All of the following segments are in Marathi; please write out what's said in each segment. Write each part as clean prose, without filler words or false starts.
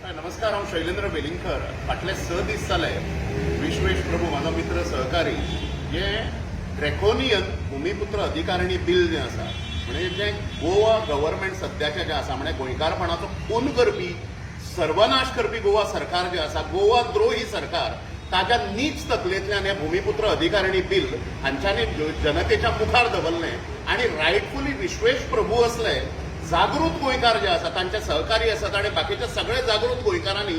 नमस्कार, हांव शैलेंद्र वेलिंगकर. फाटले 6 दीस जाले विश्वेश प्रभू म्हाजो मित्र सहकारी जे ड्रॅकोनियन भूमिपुत्र अधिकारिणी बिल जे आसा, म्हणजे जे गोवा गव्हर्नमेंट सध्याचे जे आसा, म्हणजे गोंयकारपणाचो खून करपी, सर्वनाश करपी गोवा सरकार जे आसा, गोवा द्रोही सरकार, ताच्या नीच तकलेंतल्यान हे भूमिपुत्र अधिकारिणी बिल हांच्यांनी जनतेच्या मुखार दवरलें आणि रायटफुली विश्वेश प्रभू असले जागृत गोंयकार जे आसा, तांचे सहकारी आसात आणि बाकीच्या सगळे जागृत गोंयकारांनी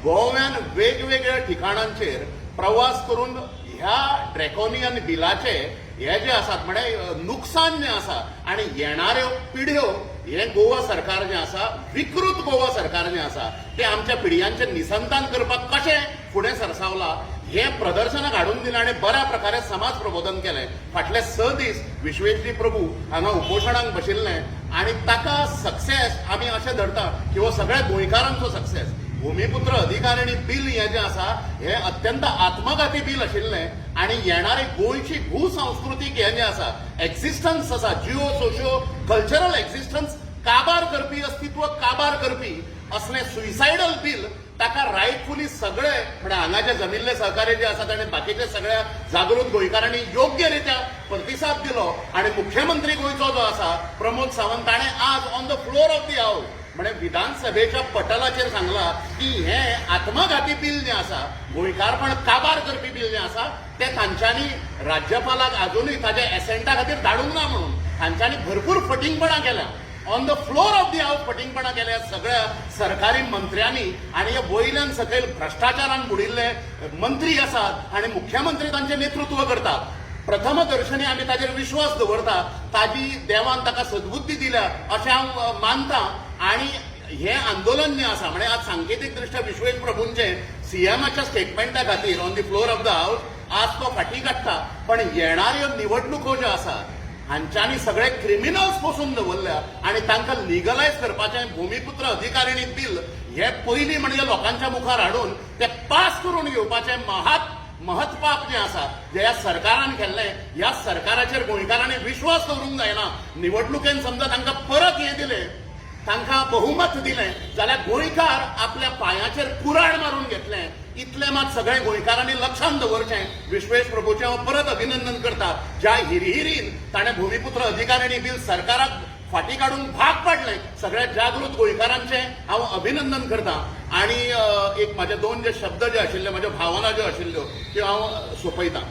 गोव्यान वेगवेगळ्या ठिकाणांचेर प्रवास करून ह्या ड्रॅकोनियन बिलाचे हे जे आसात म्हणजे नुकसान जे आसा आणि येणाऱ्यो पिढ्यो हे गोवा सरकार जे आसा, विकृत गोवा सरकार जे आसा, ते आमच्या पिढयांचें निसंतान करपाक कशें फुडें सरसावला हे प्रदर्शनाक हाडून दिलें आणि बऱ्या प्रकारे समाज प्रबोधन केलें. फाटले 6 दीस विश्वेशजी प्रभू हांगा उपोशणाक बशिल्ले आणि ताका सक्सेस आमी अशें धरता की हो सगळ्या गोंयकारांचो सक्सेस. भूमिपुत्र अधिकारिणी बिल हे जे आसा हे अत्यंत आत्मघाती बिल आशिल्लें आणि येणारी गोंयची भूसंस्कृतीक हे जे आसा, एक्झिस्टन्स आसा, जिओ सोशियो कल्चरल एक्झिस्टन्स काबार करपी, अस्तित्व काबार करपी असलें सुइसायडल बिल ताका रायटफुली सगळे म्हणजे हांगाचे जमिल्ले सहकारी जे आसात आणि बाकीच्या सगळ्या जागृत गोंयकारांनी योग्य रित्या प्रतिसाद दिलो आणि मुख्यमंत्री गोंयचो जो आसा प्रमोद सावंत ताणें आज on the floor of the house म्हणजे विधानसभेच्या पटलाचेर सांगला की हे आत्मघाती बिल जे आसा, गोंयकारपण काबार करपी बिल जे आसा, ते तांच्यांनी राज्यपालाक अजूनय ताच्या एसेंटा खातीर धाडूंक ना म्हणून हांच्यांनी भरपूर फटिंगपणां केल्या. On the floor of the house फटिंगपणां केल्या सगळ्या सरकारी मंत्र्यांनी आणि हे वयल्यान सकयल भ्रष्टाचारान बुडिल्ले मंत्री आसात आणि मुख्यमंत्री तांचें नेतृत्व करतात. प्रथमदर्शनी आमी ताचेर विश्वास दवरता, ताजी देवान ताका सद्बुद्धी दिल्या अशें हांव मानतां. आणि हे आंदोलन जे आसा म्हणजे आज सांकेतीक दृश्ट्या विश्वेश प्रभूंचे सीएमाच्या स्टेटमेंटा खातीर on the floor of the house आज तो फाटीं काडटा, पण येणाऱ्यो निवडणुको ज्यो आसात हांच्यांनी सगळे क्रिमिनल्स पसून दवरल्या आणि तांकां लिगलायज करपाचें भूमिपुत्र अधिकारिणी बिल हे पयलीं म्हणजे लोकांच्या मुखार हाडून ते पास करून घेवपाचें महत्पाप जे आसा जे ह्या सरकारान केल्लें, ह्या सरकाराचेर गोंयकारांनी विश्वास दवरूंक जायना. निवडणुकेन समजा तांकां परत हें दिलें, तांकां बहुमत दिलें जाल्यार गोंयकार आपल्या पांयाचेर कुराड मारून घेतलें. इतलें मात सगळ्या गोंयकारांनी लक्षांत दवरचें. विश्वेश प्रभूचें हांव परत अभिनंदन करता. ज्या हिरहिरीन ताणें भूमिपुत्र अधिकारिणी बिल सरकाराक फाटीं काडून भाग पाडलें, सगळ्या जागृत गोंयकारांचें हांव अभिनंदन करतां. आणि एक म्हाजे 2 जे शब्द जे आशिल्ले, म्हाज्यो भावना ज्यो आशिल्ल्यो त्यो हांव सोंपयतां.